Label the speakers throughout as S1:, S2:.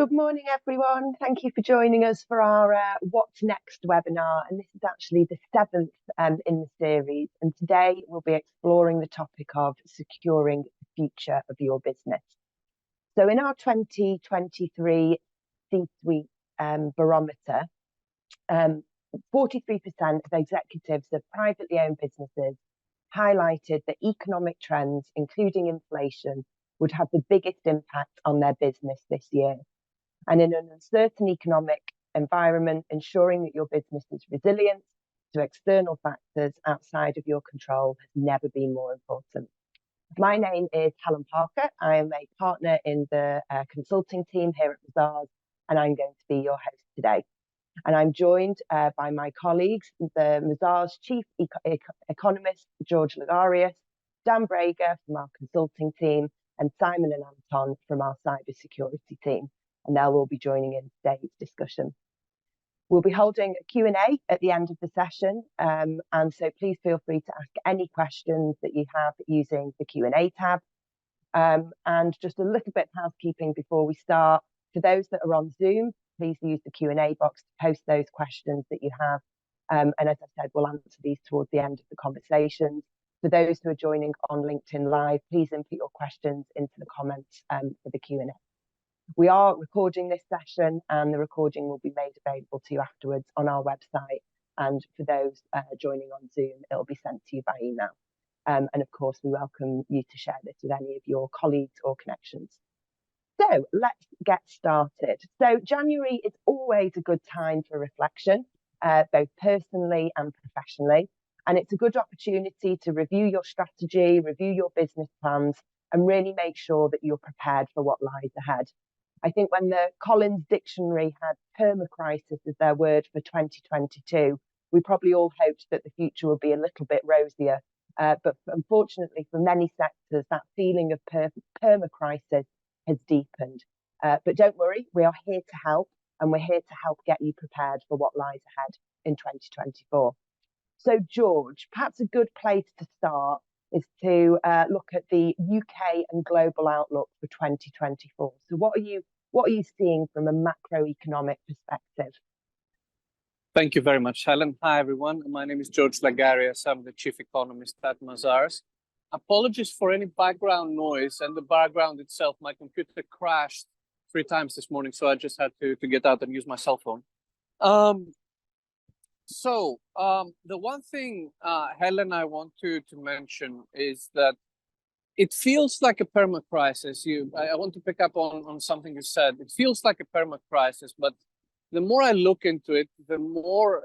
S1: Good morning, everyone. Thank you for joining us for our What's Next webinar. And this is actually the seventh in the series. And today we'll be exploring the topic of securing the future of your business. So in our 2023 C-suite barometer, 43% of executives of privately owned businesses highlighted that economic trends, including inflation, would have the biggest impact on their business this year. And in an uncertain economic environment, ensuring that your business is resilient to external factors outside of your control has never been more important. My name is Helen Parker. I am a partner in the consulting team here at Mazars, and I'm going to be your host today. And I'm joined by my colleagues, the Mazars Chief Economist, George Lagarius, Dan Brager from our consulting team, and Simon and Anton from our cybersecurity team. And they'll all be joining in today's discussion. We'll be holding a Q&A at the end of the session, and so please feel free to ask any questions that you have using the Q&A tab. And just a little bit of housekeeping before we start. For those that are on Zoom, please use the Q&A box to post those questions that you have. And as I said, we'll answer these towards the end of the conversation. For those who are joining on LinkedIn Live, please input your questions into the comments for the Q&A. We are recording this session, and the recording will be made available to you afterwards on our website. And for those joining on Zoom, it'll be sent to you by email. And of course, we welcome you to share this with any of your colleagues or connections. So let's get started. So January is always a good time for reflection, both personally and professionally. And it's a good opportunity to review your strategy, review your business plans, and really make sure that you're prepared for what lies ahead. I think when the Collins Dictionary had permacrisis as their word for 2022, we probably all hoped that the future would be a little bit rosier. But unfortunately, for many sectors, that feeling of permacrisis has deepened. But don't worry, we are here to help, and we're here to help get you prepared for what lies ahead in 2024. So, George, perhaps a good place to start is to look at the UK and global outlook for 2024. So what are you seeing from a macroeconomic perspective?
S2: Thank you very much, Helen. Hi, everyone. My name is George Lagarius. I'm the Chief Economist at Mazars. Apologies for any background noise and the background itself. My computer crashed 3 times this morning, so I just had to get out and use my cell phone. The one thing, Helen, I want to mention is that it feels like a perma-crisis. I want to pick up on something you said. It feels like a perma-crisis, but the more I look into it, the more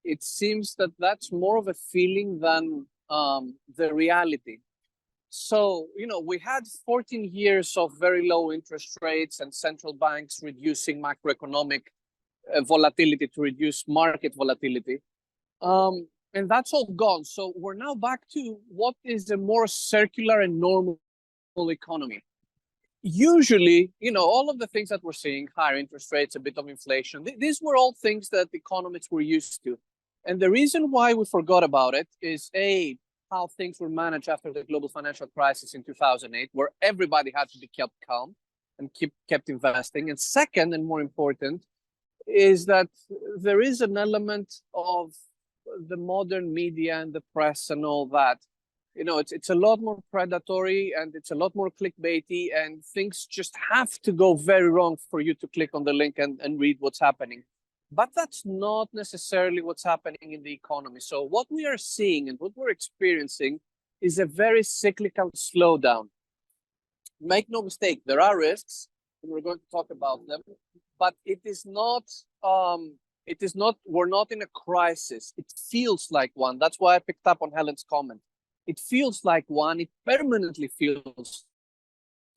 S2: it seems that that's more of a feeling than the reality. So, we had 14 years of very low interest rates and central banks reducing macroeconomic volatility to reduce market volatility. And that's all gone. So we're now back to what is a more circular and normal economy. Usually, all of the things that we're seeing, higher interest rates, a bit of inflation, these were all things that economists were used to. And the reason why we forgot about it is how things were managed after the global financial crisis in 2008, where everybody had to be kept calm and kept investing. And second, and more important, is that there is an element of the modern media and the press and all that. It's a lot more predatory and it's a lot more clickbaity, and things just have to go very wrong for you to click on the link and read what's happening. But that's not necessarily what's happening in the economy. So what we are seeing and what we're experiencing is a very cyclical slowdown. Make no mistake, there are risks, and we're going to talk about them. But we're not in a crisis. It feels like one. That's why I picked up on Helen's comment. It feels like one. It permanently feels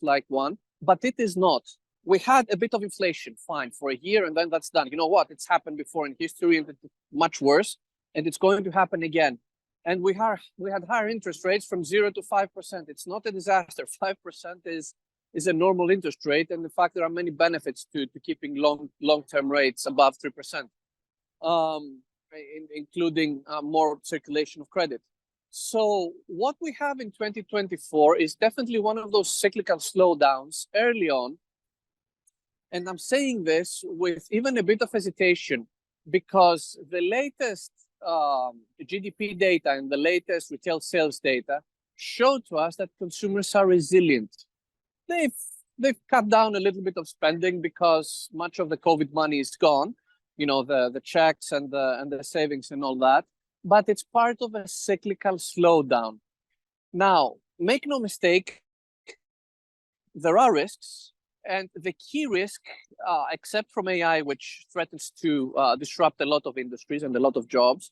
S2: like one, but it is not. We had a bit of inflation, fine, for a year, and then that's done. You know what? It's happened before in history, and it's much worse, and it's going to happen again. And we had higher interest rates from 0 to 5%. It's not a disaster. 5% is a normal interest rate, and in fact there are many benefits to keeping long-term rates above 3%, including more circulation of credit. So what we have in 2024 is definitely one of those cyclical slowdowns early on, And I'm saying this with even a bit of hesitation because the latest GDP data and the latest retail sales data show to us that consumers are resilient. They've cut down a little bit of spending because much of the COVID money is gone, you know, the checks and the savings and all that. But it's part of a cyclical slowdown. Now, make no mistake, there are risks. And the key risk, except from AI, which threatens to disrupt a lot of industries and a lot of jobs,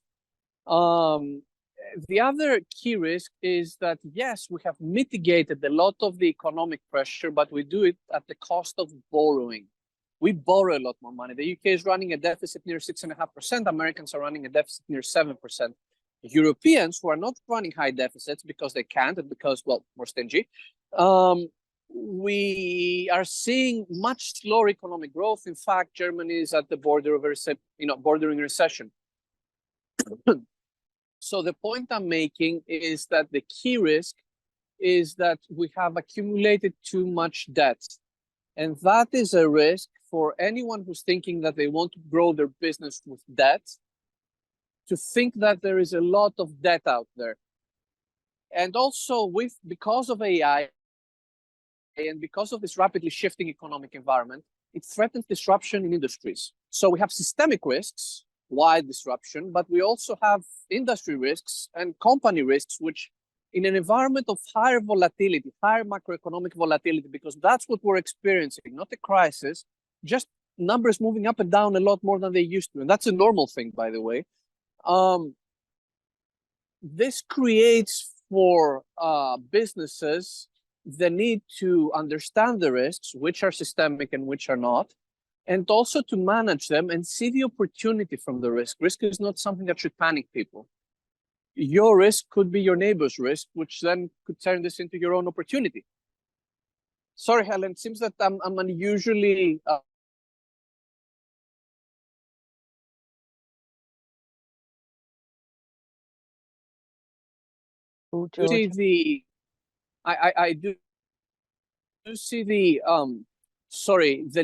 S2: the other key risk is that, yes, we have mitigated a lot of the economic pressure, but we do it at the cost of borrowing. We borrow a lot more money. The UK is running a deficit near 6.5%. Americans are running a deficit near 7%. Europeans, who are not running high deficits because they can't and because, well, more stingy, we are seeing much slower economic growth. In fact, Germany is at the border of bordering recession. So the point I'm making is that the key risk is that we have accumulated too much debt. And that is a risk for anyone who's thinking that they want to grow their business with debt, to think that there is a lot of debt out there. And also because of AI and because of this rapidly shifting economic environment, it threatens disruption in industries. So we have systemic risks, wide disruption, but we also have industry risks and company risks, which in an environment of higher volatility, higher macroeconomic volatility, because that's what we're experiencing, not a crisis, just numbers moving up and down a lot more than they used to. And that's a normal thing, by the way. This creates for businesses the need to understand the risks, which are systemic and which are not, and also to manage them and see the opportunity from the risk. Risk is not something that should panic people. Your risk could be your neighbor's risk, which then could turn this into your own opportunity. Sorry, Helen, it seems that I'm unusually... I do see the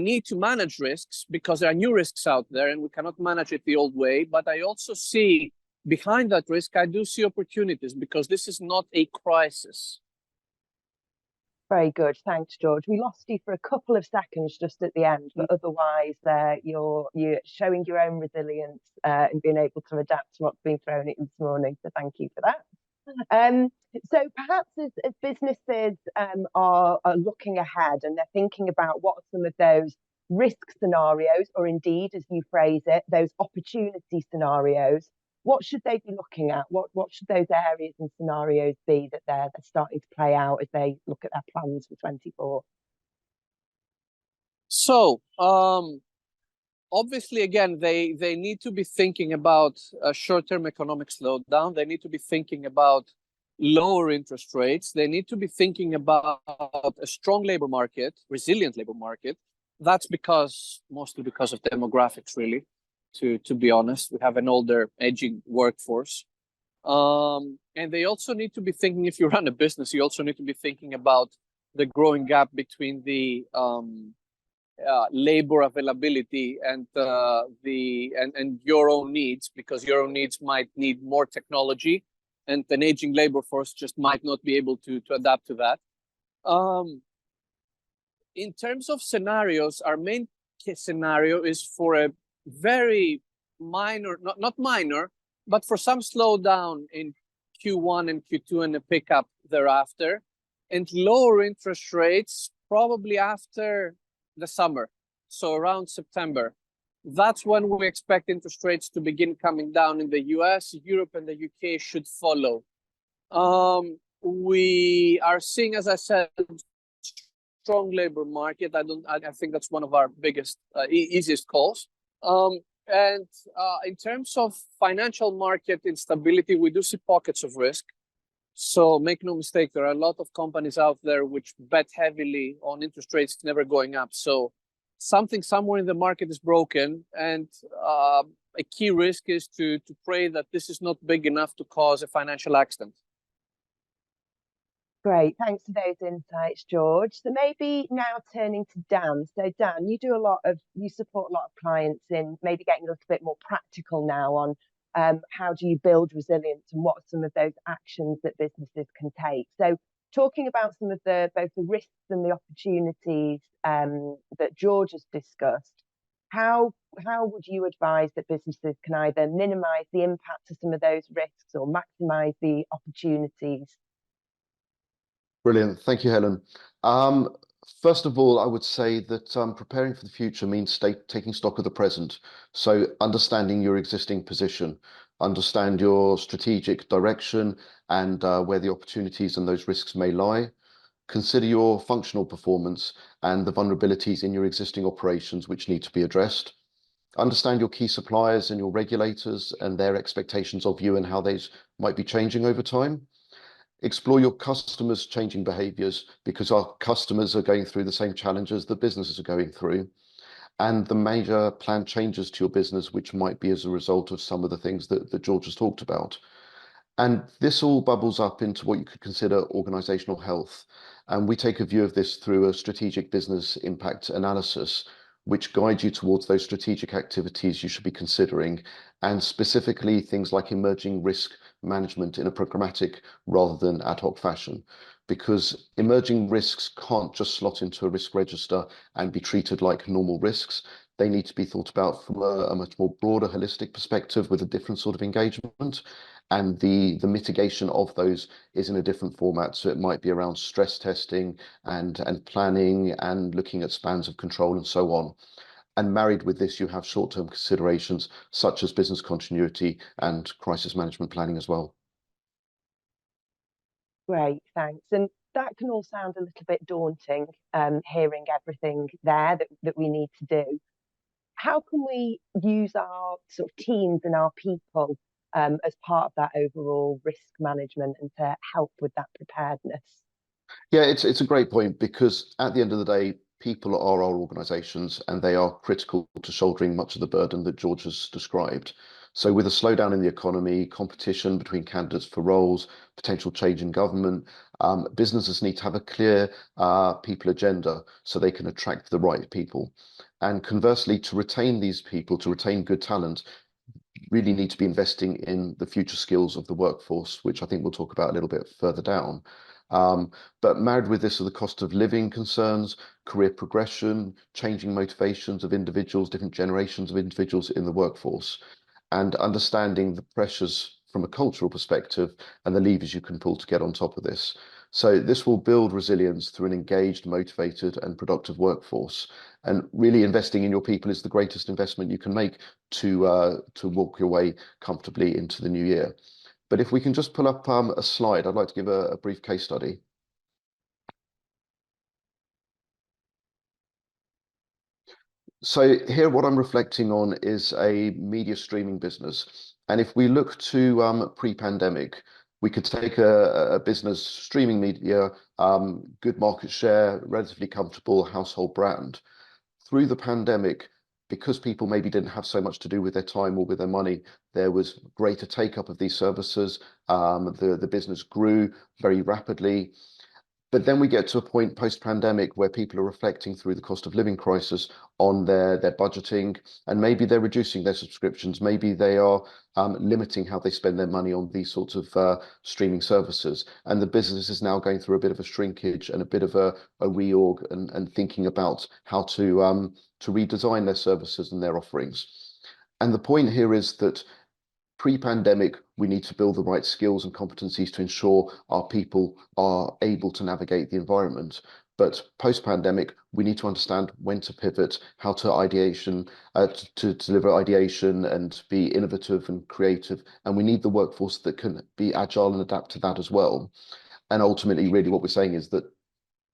S2: need to manage risks because there are new risks out there and we cannot manage it the old way. But I also see behind that risk, I do see opportunities because this is not a crisis.
S1: Very good. Thanks, George. We lost you for a couple of seconds just at the end, but otherwise you're showing your own resilience and being able to adapt to what's been thrown at you this morning. So thank you for that. So perhaps as businesses are looking ahead and they're thinking about what are some of those risk scenarios, or indeed, as you phrase it, those opportunity scenarios, what should they be looking at? What should those areas and scenarios be that they're starting to play out as they look at their plans for 24?
S2: So obviously, again, they need to be thinking about a short-term economic slowdown. They need to be thinking about lower interest rates. They need to be thinking about a strong labor market, resilient labor market. That's mostly because of demographics, really, to be honest. We have an older, aging workforce. And they also need to be thinking, if you run a business, you also need to be thinking about the growing gap between the labor availability and your own needs, because your own needs might need more technology and an aging labor force just might not be able to adapt to that. In terms of scenarios, our main scenario is for a very minor, not minor, but for some slowdown in Q1 and Q2 and a pickup thereafter, and lower interest rates probably after the summer, so around September. That's when we expect interest rates to begin coming down in the US. Europe and the UK should follow. We are seeing, as I said, strong labor market. I think that's one of our biggest, easiest calls. And in terms of financial market instability, we do see pockets of risk. So make no mistake, there are a lot of companies out there which bet heavily on interest rates never going up. So something somewhere in the market is broken, and a key risk is to pray that this is not big enough to cause a financial accident.
S1: Great, thanks for those insights, George. So maybe now turning to Dan. So Dan, you support a lot of clients in maybe getting a little bit more practical now on how do you build resilience and what are some of those actions that businesses can take. So talking about some of both the risks and the opportunities that George has discussed, how would you advise that businesses can either minimize the impact of some of those risks or maximize the opportunities?
S3: Brilliant. Thank you, Helen. Um, First of all, I would say that preparing for the future means taking stock of the present. So understanding your existing position, understand your strategic direction and where the opportunities and those risks may lie. Consider your functional performance and the vulnerabilities in your existing operations which need to be addressed. Understand your key suppliers and your regulators and their expectations of you and how these might be changing over time. Explore your customers' changing behaviors because our customers are going through the same challenges that businesses are going through, and the major planned changes to your business, which might be as a result of some of the things that George has talked about. And this all bubbles up into what you could consider organizational health. And we take a view of this through a strategic business impact analysis, which guides you towards those strategic activities you should be considering, and specifically things like emerging risk management in a programmatic rather than ad hoc fashion. Because emerging risks can't just slot into a risk register and be treated like normal risks. They need to be thought about from a much more broader, holistic perspective with a different sort of engagement. And the mitigation of those is in a different format. So it might be around stress testing and planning and looking at spans of control and so on. And married with this, you have short-term considerations such as business continuity and crisis management planning as well.
S1: Great, thanks. And that can all sound a little bit daunting, hearing everything there that we need to do. How can we use our sort of teams and our people as part of that overall risk management and to help with that preparedness?
S3: Yeah, it's a great point because at the end of the day, people are our organizations and they are critical to shouldering much of the burden that George has described. So with a slowdown in the economy, competition between candidates for roles, potential change in government, businesses need to have a clear people agenda so they can attract the right people. And conversely, to retain these people, to retain good talent, really need to be investing in the future skills of the workforce, which I think we'll talk about a little bit further down. But married with this are the cost of living concerns, career progression, changing motivations of individuals, different generations of individuals in the workforce, and understanding the pressures from a cultural perspective and the levers you can pull to get on top of this. So this will build resilience through an engaged, motivated, and productive workforce. And really investing in your people is the greatest investment you can make to walk your way comfortably into the new year. But if we can just pull up a slide, I'd like to give a brief case study. So here, what I'm reflecting on is a media streaming business. And if we look to pre-pandemic, we could take a business streaming media, good market share, relatively comfortable household brand. Through the pandemic, because people maybe didn't have so much to do with their time or with their money, there was greater take up of these services. The business grew very rapidly. But then we get to a point post-pandemic where people are reflecting through the cost of living crisis on their budgeting, and maybe they're reducing their subscriptions. Maybe they are limiting how they spend their money on these sorts of streaming services. And the business is now going through a bit of a shrinkage and a bit of a reorg and thinking about how to redesign their services and their offerings. And the point here is that pre-pandemic, we need to build the right skills and competencies to ensure our people are able to navigate the environment. But post-pandemic, we need to understand when to pivot, how to ideation, to deliver ideation and be innovative and creative. And we need the workforce that can be agile and adapt to that as well. And ultimately, really what we're saying is that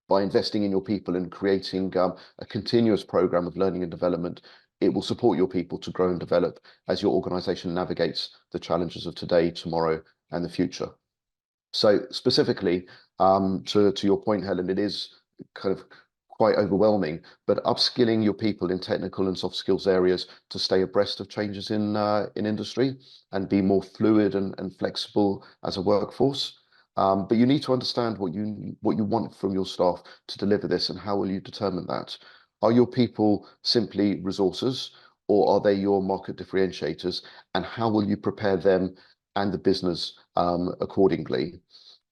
S3: by investing in your people and creating a continuous program of learning and development, it will support your people to grow and develop as your organization navigates the challenges of today, tomorrow, and the future. So specifically, to your point, Helen, it is kind of quite overwhelming, but upskilling your people in technical and soft skills areas to stay abreast of changes in industry and be more fluid and flexible as a workforce. But you need to understand what you want from your staff to deliver this, and how will you determine that? Are your people simply resources, or are they your market differentiators? And how will you prepare them and the business accordingly?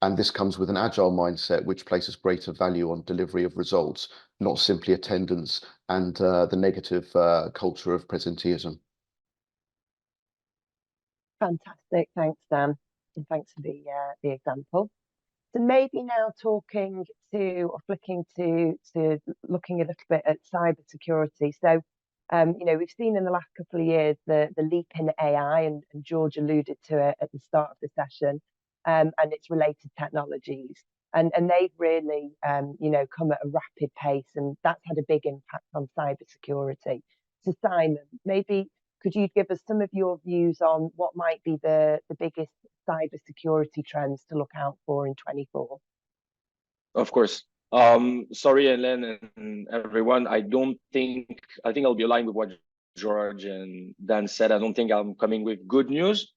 S3: And this comes with an agile mindset, which places greater value on delivery of results, not simply attendance and the negative culture of presenteeism.
S1: Fantastic. Thanks, Dan. And thanks for the example. So maybe now talking to or flicking to looking a little bit at cyber security. So, we've seen in the last couple of years the leap in AI, and George alluded to it at the start of the session, and its related technologies. And they've really, come at a rapid pace, and that's had a big impact on cyber security. So Simon, maybe could you give us some of your views on what might be the biggest cyber security trends to look out for in 24?
S4: Of course. Sorry, Helen and everyone. I think I'll be aligned with what George and Dan said. I don't think I'm coming with good news.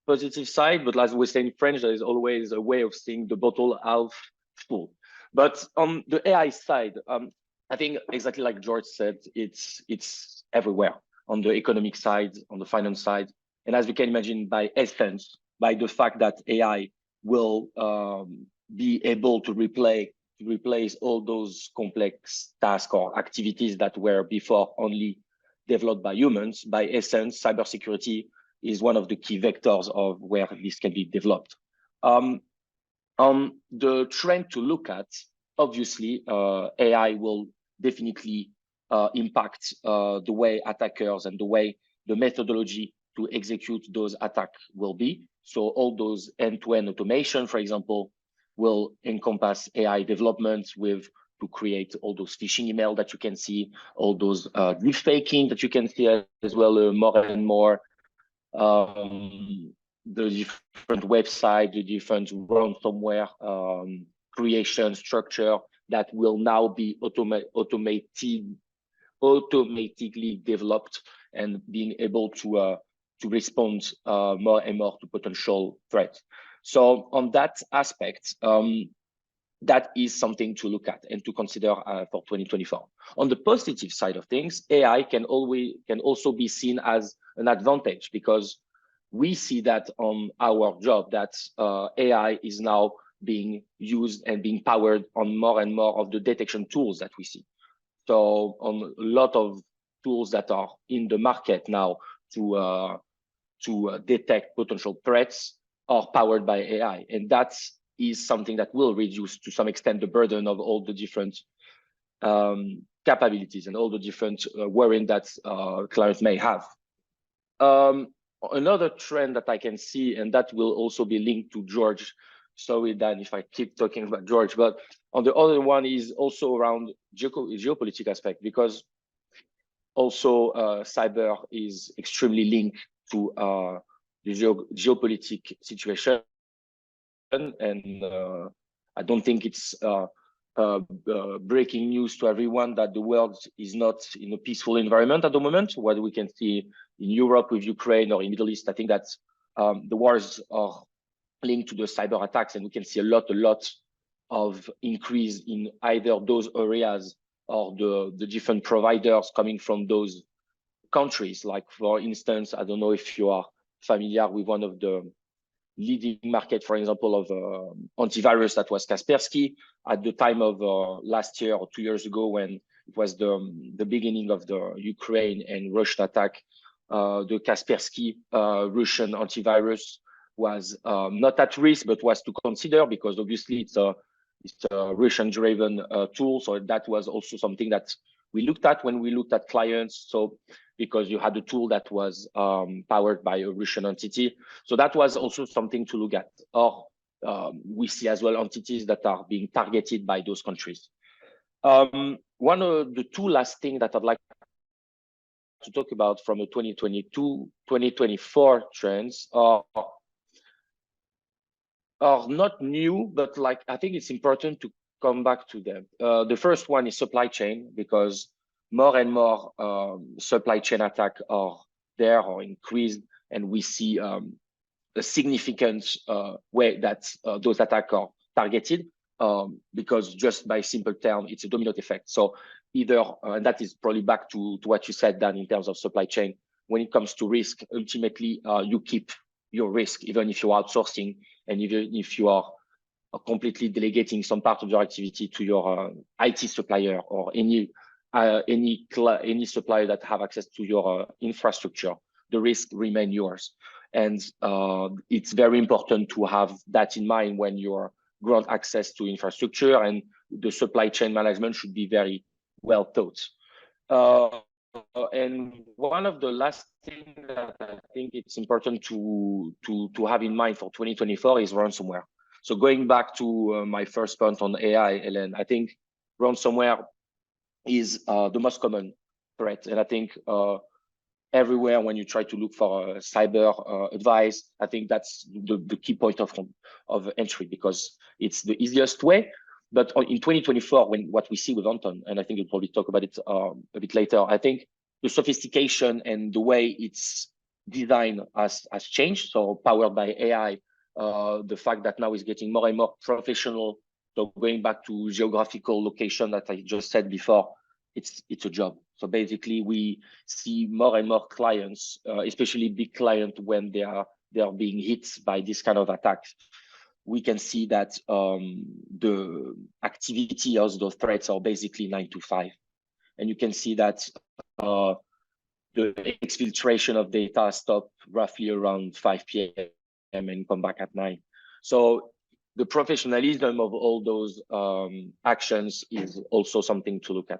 S4: Positive side, but as we say in French, there is always a way of seeing the bottle half full. But on the AI side, I think exactly like George said, it's everywhere, on the economic side, on the finance side. And as we can imagine, by essence, by the fact that AI will be able to replace all those complex tasks or activities that were before only developed by humans, by essence, cybersecurity is one of the key vectors of where this can be developed. On the trend to look at, obviously, AI will definitely impact the way attackers and the methodology to execute those attacks will be. So all those end-to-end automation, for example, will encompass AI developments to create all those phishing emails that you can see, all those deep faking that you can see as well, more and more. The different website, the different ransomware creation structure that will now be automatically developed and being able to respond more and more to potential threats. So on that aspect, that is something to look at and to consider for 2024. On the positive side of things, AI can also be seen as an advantage, because we see that on our job that AI is now being used and being powered on more and more of the detection tools that we see. So on a lot of tools that are in the market now to detect potential threats are powered by AI, and that is something that will reduce to some extent the burden of all the different capabilities and all the different worrying that clients may have. Another trend that I can see, and that will also be linked to George. Sorry, Dan, if I keep talking about George, but on the other one is also around geopolitical aspect, because also cyber is extremely linked to the geopolitical situation. And I don't think it's breaking news to everyone that the world is not in a peaceful environment at the moment. What we can see in Europe with Ukraine or in Middle East, I think that the wars are linked to the cyber attacks, and we can see a lot of increase in either those areas or the different providers coming from those countries. Like, for instance, I don't know if you are familiar with one of the leading market, for example, of antivirus, that was Kaspersky. At the time of last year or 2 years ago, when it was the beginning of the Ukraine and Russia attack, the Kaspersky Russian antivirus was not at risk, but was to consider, because obviously it's a Russian-driven tool. So that was also something that we looked at when we looked at clients. So because you had a tool that was powered by a Russian entity. So that was also something to look at. Or we see as well entities that are being targeted by those countries. One of the two last things that I'd like to talk about from the 2022-2024 trends are not new, but like, I think it's important to come back to them. The first one is supply chain, because more and more supply chain attacks are there or increased, and we see a a significant way that those attacks are targeted, because just by simple term, it's a domino effect. So either, and that is probably back to what you said, Dan, in terms of supply chain. When it comes to risk, ultimately, you keep your risk, even if you're outsourcing and even if you are completely delegating some part of your activity to your IT supplier or any supplier that have access to your infrastructure, the risk remain yours. And it's very important to have that in mind when you're grant access to infrastructure, and the supply chain management should be very well thought. And one of the last things that I think it's important to have in mind for 2024 is ransomware. So going back to my first point on AI, Helen, I think ransomware is the most common threat. And I think everywhere when you try to look for cyber advice, I think that's the key point of entry, because it's the easiest way. But in 2024, when what we see with Anton, and I think you'll probably talk about it a bit later, I think the sophistication and the way it's designed has changed. So powered by AI, the fact that now is getting more and more professional. So going back to geographical location that I just said before, it's a job. So basically, we see more and more clients, especially big clients, when they are being hit by this kind of attacks. We can see that the activity of the threats are basically 9 to 5, and you can see that the exfiltration of data stop roughly around 5 p.m. and come back at 9. So the professionalism of all those actions is also something to look at.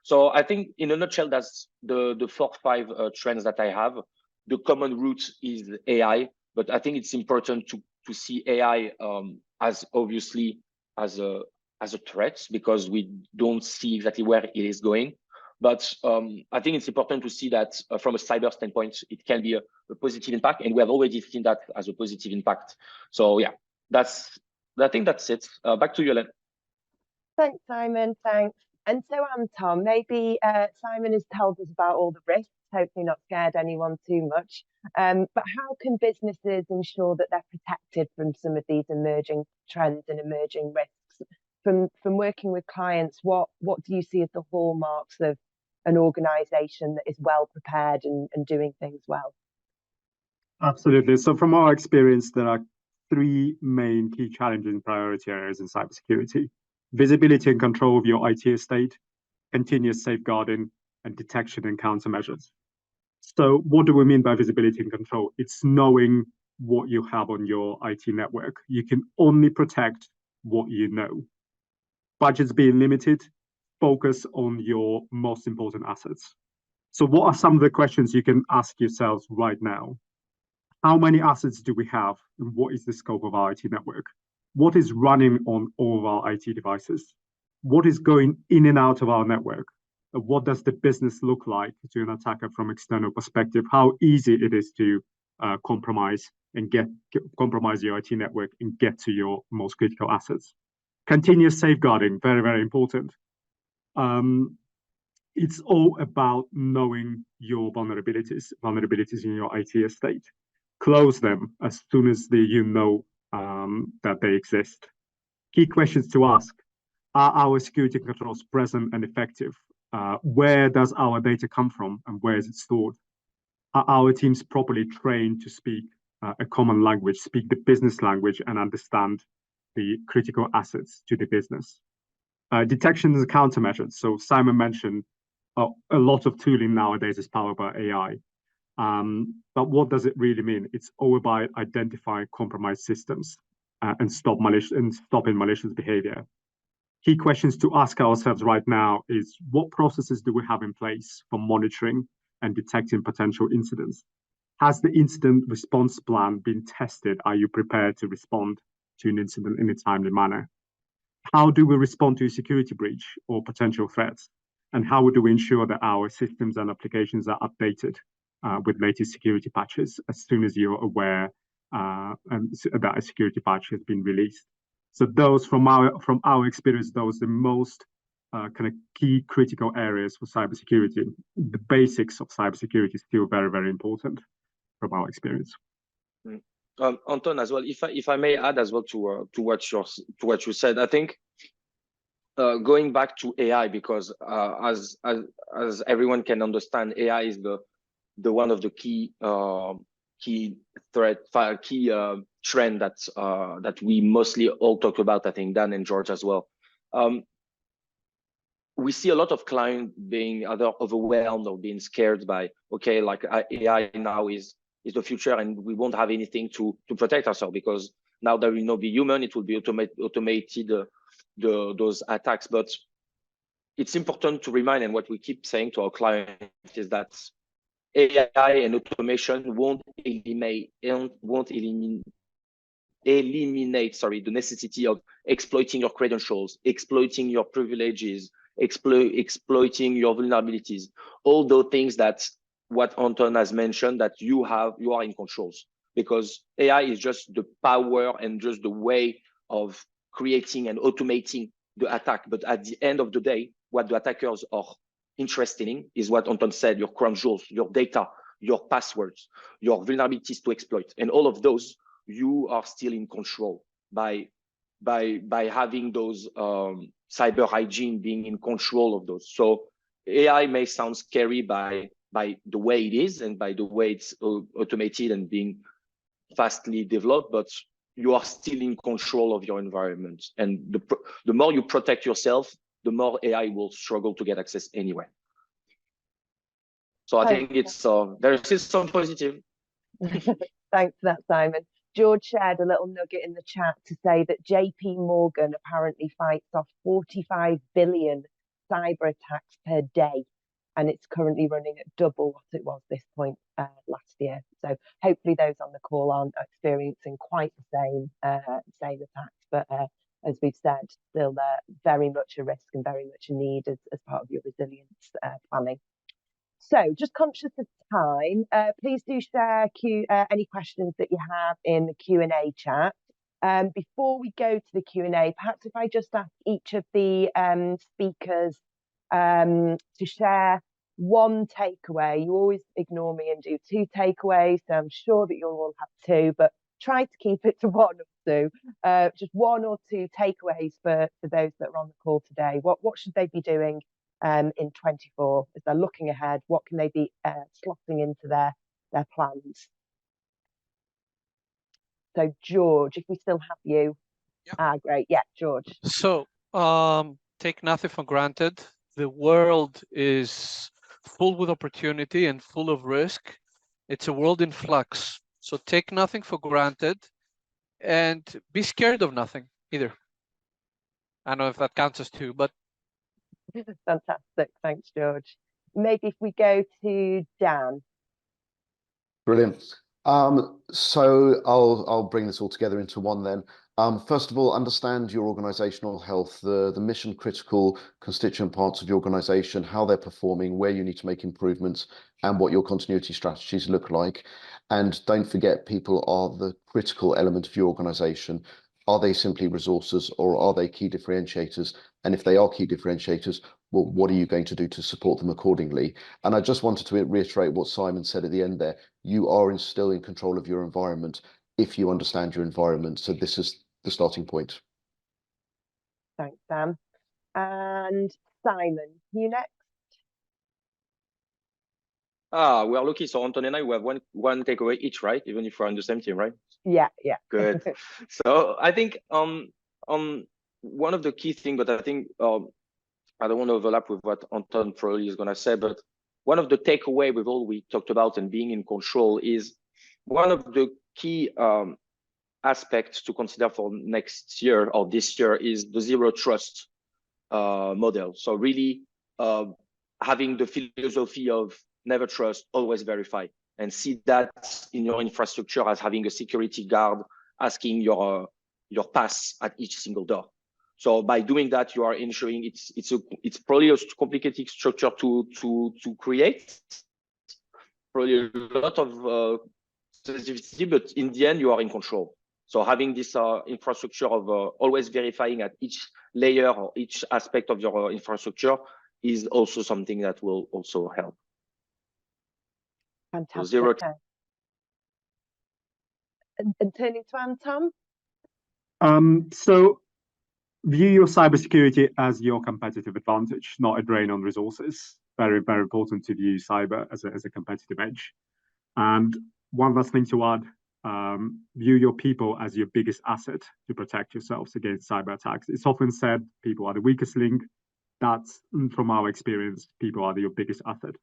S4: So I think in a nutshell, that's the 4-5 trends that I have. The common root is AI, but I think it's important to see AI as obviously as a threat, because we don't see exactly where it is going. But I think it's important to see that from a cyber standpoint, it can be a positive impact, and we have already seen that as a positive impact. So yeah, I think that's it. Back to you, Helen.
S1: Thanks, Simon. Thanks. And so, Anton, maybe Simon has told us about all the risks, hopefully not scared anyone too much. But how can businesses ensure that they're protected from some of these emerging trends and emerging risks? From working with clients, what do you see as the hallmarks of an organization that is well prepared and doing things well?
S5: Absolutely. So from our experience, there are 3 main key challenges and priority areas in cybersecurity: visibility and control of your IT estate, continuous safeguarding, and detection and countermeasures. So what do we mean by visibility and control? It's knowing what you have on your IT network. You can only protect what you know. Budgets being limited, focus on your most important assets. So what are some of the questions you can ask yourselves right now? How many assets do we have, and what is the scope of our IT network? What is running on all of our IT devices? What is going in and out of our network? What does the business look like to an attacker from external perspective? How easy it is to compromise your IT network and get to your most critical assets? Continuous safeguarding, very, very important. It's all about knowing your vulnerabilities in your IT estate. Close them as soon as you know that they exist. Key questions to ask: are our security controls present and effective? Where does our data come from, and where is it stored? Are our teams properly trained to speak a common language, speak the business language, and understand the critical assets to the business? Detection and countermeasures. So Simon mentioned a lot of tooling nowadays is powered by AI. But what does it really mean? It's all about identifying compromised systems and stopping malicious behavior. Key questions to ask ourselves right now is: what processes do we have in place for monitoring and detecting potential incidents? Has the incident response plan been tested? Are you prepared to respond to an incident in a timely manner? How do we respond to a security breach or potential threats? And how do we ensure that our systems and applications are updated with latest security patches as soon as you're aware that a security patch has been released? So those, from our experience, those are the most kind of key critical areas for cybersecurity. The basics of cybersecurity is still very, very important from our experience.
S4: Anton, as well, if I may add as well to what you said, I think going back to AI, because as everyone can understand, AI is the one of the key trend that we mostly all talk about. I think Dan and George as well. We see a lot of clients being either overwhelmed or being scared by, okay, like AI now is the future, and we won't have anything to protect ourselves, because now there will not be human, it will be automated those attacks. But it's important to remind, and what we keep saying to our clients is that AI and automation won't eliminate the necessity of exploiting your credentials, exploiting your privileges, exploiting your vulnerabilities, all those things that what Anton has mentioned, that you are in controls, because AI is just the power and just the way of creating and automating the attack. But at the end of the day, what the attackers are interested in is what Anton said: your crown jewels, your data, your passwords, your vulnerabilities to exploit, and all of those you are still in control by having those cyber hygiene, being in control of those. So AI may sound scary by the way it is and by the way it's automated and being fastly developed, but you are still in control of your environment. And the more you protect yourself, the more AI will struggle to get access anyway. So I think it's there is some positive.
S1: Thanks for that, Simon. George shared a little nugget in the chat to say that JP Morgan apparently fights off 45 billion cyber attacks per day, and it's currently running at double what it was this point last year. So hopefully those on the call aren't experiencing quite the same attacks, but as we've said, still very much a risk and very much a need as part of your resilience planning. So just conscious of time, please do share any questions that you have in the Q&A chat. Before we go to the Q&A, perhaps if I just ask each of the speakers to share one takeaway. You always ignore me and do two takeaways, so I'm sure that you'll all have two, but try to keep it to one or two. Just one or two takeaways for those that are on the call today. What should they be doing in 24 as they're looking ahead? What can they be slotting into their plans? So George, if we still have you. Yeah. Great. Yeah, George.
S2: So take nothing for granted. The world is full with opportunity and full of risk. It's a world in flux. So take nothing for granted and be scared of nothing either. I don't know if that counts as two, but
S1: fantastic. Thanks, George. Maybe if we go to Dan.
S3: Brilliant. So I'll bring this all together into one then. First of all, understand your organizational health, the mission critical constituent parts of your organization, how they're performing, where you need to make improvements, and what your continuity strategies look like. And don't forget, people are the critical element of your organization. Are they simply resources, or are they key differentiators? And if they are key differentiators, well, what are you going to do to support them accordingly? And I just wanted to reiterate what Simon said at the end there. You are still in control of your environment if you understand your environment. So this is the starting point.
S1: Thanks, Sam. And Simon, you next.
S4: We're lucky. So Anton and I, we have one takeaway each, right? Even if we're on the same team, right?
S1: Yeah.
S4: Good. So I think one of the key things, but I think I don't want to overlap with what Anton probably is going to say, but one of the takeaway with all we talked about and being in control is one of the key aspects to consider for next year or this year is the zero trust model. So really having the philosophy of never trust, always verify, and see that in your infrastructure as having a security guard asking your pass at each single door. So by doing that, you are ensuring it's probably a complicated structure to create, probably a lot of sensitivity, but in the end, you are in control. So having this infrastructure of always verifying at each layer or each aspect of your infrastructure is also something that will also help.
S1: Fantastic.
S4: So zero.
S1: And turning to Anton.
S5: So view your cybersecurity as your competitive advantage, not a drain on resources. Very, very important to view cyber as a competitive edge. And one last thing to add, view your people as your biggest asset to protect yourselves against cyber attacks. It's often said people are the weakest link. That's, from our experience, people are your biggest asset.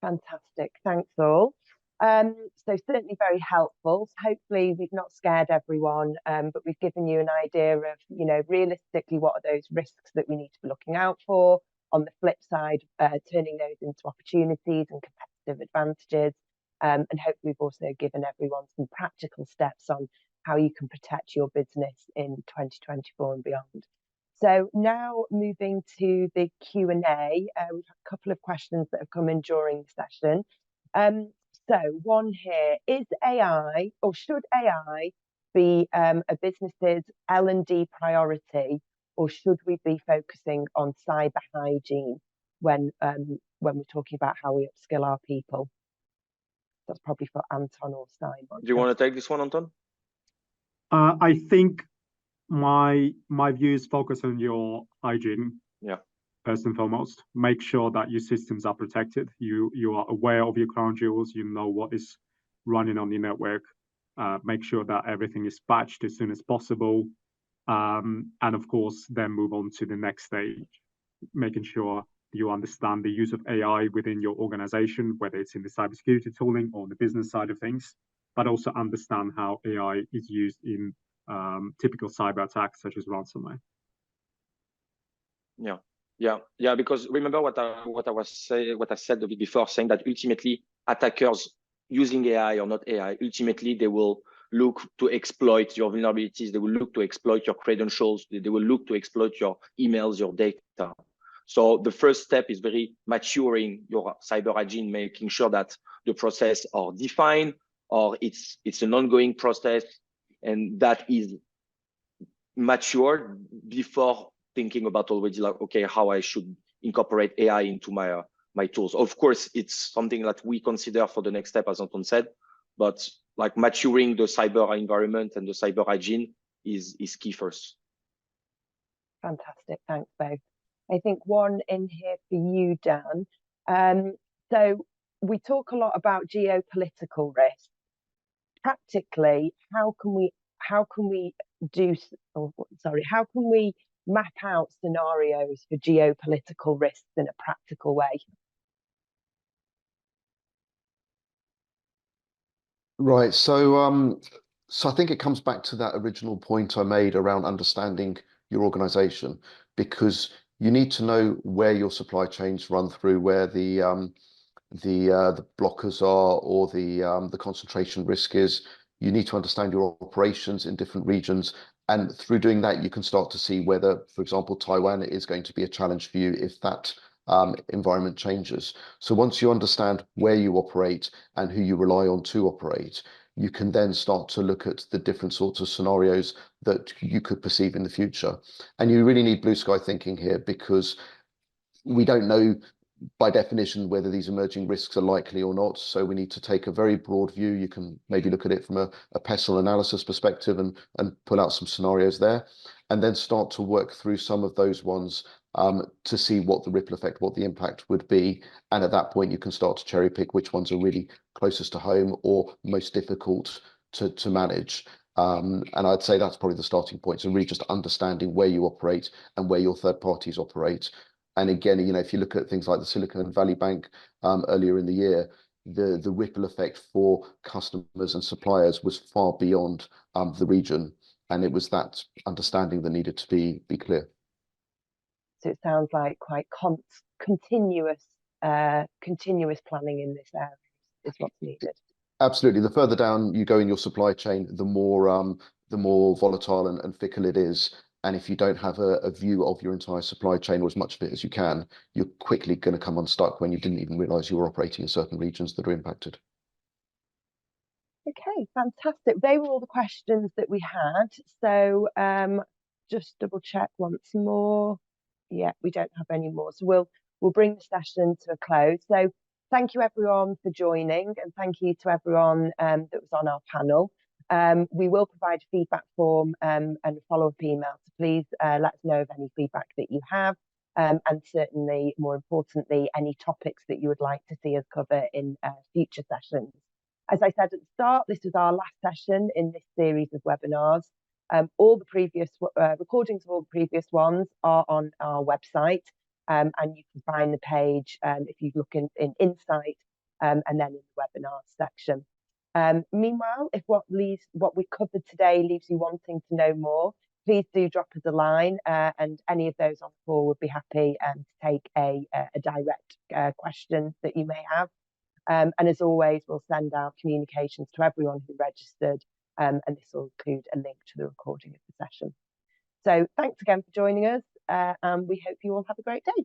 S1: Fantastic. Thanks all. So certainly very helpful. Hopefully we've not scared everyone, but we've given you an idea of, realistically what are those risks that we need to be looking out for. On the flip side, turning those into opportunities and competitive advantages. And hopefully we've also given everyone some practical steps on how you can protect your business in 2024 and beyond. So now moving to the Q&A, we've had a couple of questions that have come in during the session. So one here, is AI or should AI be a business's L&D priority, or should we be focusing on cyber hygiene when we're talking about how we upskill our people? That's probably for Anton or Simon.
S4: Do you want to take this one, Anton?
S5: I think my view is focus on your hygiene.
S4: Yeah.
S5: First and foremost, make sure that your systems are protected. You are aware of your crown jewels. You know what is running on your network. Make sure that everything is patched as soon as possible. And of course, then move on to the next stage, making sure you understand the use of AI within your organization, whether it's in the cybersecurity tooling or the business side of things, but also understand how AI is used in typical cyber attacks such as ransomware.
S4: Yeah. Because remember what I said a bit before, saying that ultimately attackers using AI or not AI, ultimately they will look to exploit your vulnerabilities. They will look to exploit your credentials. They will look to exploit your emails, your data. So the first step is very maturing your cyber hygiene, making sure that the process are defined or it's an ongoing process and that is matured before thinking about already like, okay, how I should incorporate AI into my tools. Of course, it's something that we consider for the next step, as Anton said, but like maturing the cyber environment and the cyber hygiene is key first.
S1: Fantastic, thanks both. I think one in here for you, Dan. So we talk a lot about geopolitical risk. Practically, how can we map out scenarios for geopolitical risks in a practical way?
S3: Right. So I think it comes back to that original point I made around understanding your organization, because you need to know where your supply chains run through, where the blockers are, or the concentration risk is. You need to understand your operations in different regions, and through doing that, you can start to see whether, for example, Taiwan is going to be a challenge for you if that environment changes. So once you understand where you operate and who you rely on to operate, you can then start to look at the different sorts of scenarios that you could perceive in the future. And you really need blue sky thinking here, because we don't know by definition whether these emerging risks are likely or not. So we need to take a very broad view. You can maybe look at it from a PESTLE analysis perspective and pull out some scenarios there, and then start to work through some of those ones to see what the ripple effect, what the impact would be. And at that point, you can start to cherry pick which ones are really closest to home or most difficult to manage. And I'd say that's probably the starting point. So really just understanding where you operate and where your third parties operate. And again, if you look at things like the Silicon Valley Bank earlier in the year, the ripple effect for customers and suppliers was far beyond the region, and it was that understanding that needed to be clear.
S1: So it sounds like quite continuous planning in this area is what's needed.
S3: Absolutely. The further down you go in your supply chain, the more volatile and fickle it is. And if you don't have a view of your entire supply chain, or as much of it as you can, you're quickly going to come unstuck when you didn't even realize you were operating in certain regions that are impacted.
S1: Okay, fantastic. They were all the questions that we had. So just double check once more. Yeah, we don't have any more. So we'll bring the session to a close. So Thank you everyone for joining, and thank you to everyone that was on our panel. We will provide a feedback form and a follow-up email, so please let us know of any feedback that you have, and certainly, more importantly, any topics that you would like to see us cover in future sessions. As I said at the start, this was our last session in this series of webinars. All the previous recordings of all the previous ones are on our website, and you can find the page if you look in Insight and then in the webinar section. Meanwhile, if what we covered today leaves you wanting to know more, please do drop us a line, and any of those on the call would be happy to take a direct question that you may have. And as always, we'll send out communications to everyone who registered, and this will include a link to the recording of the session. So thanks again for joining us, and we hope you all have a great day.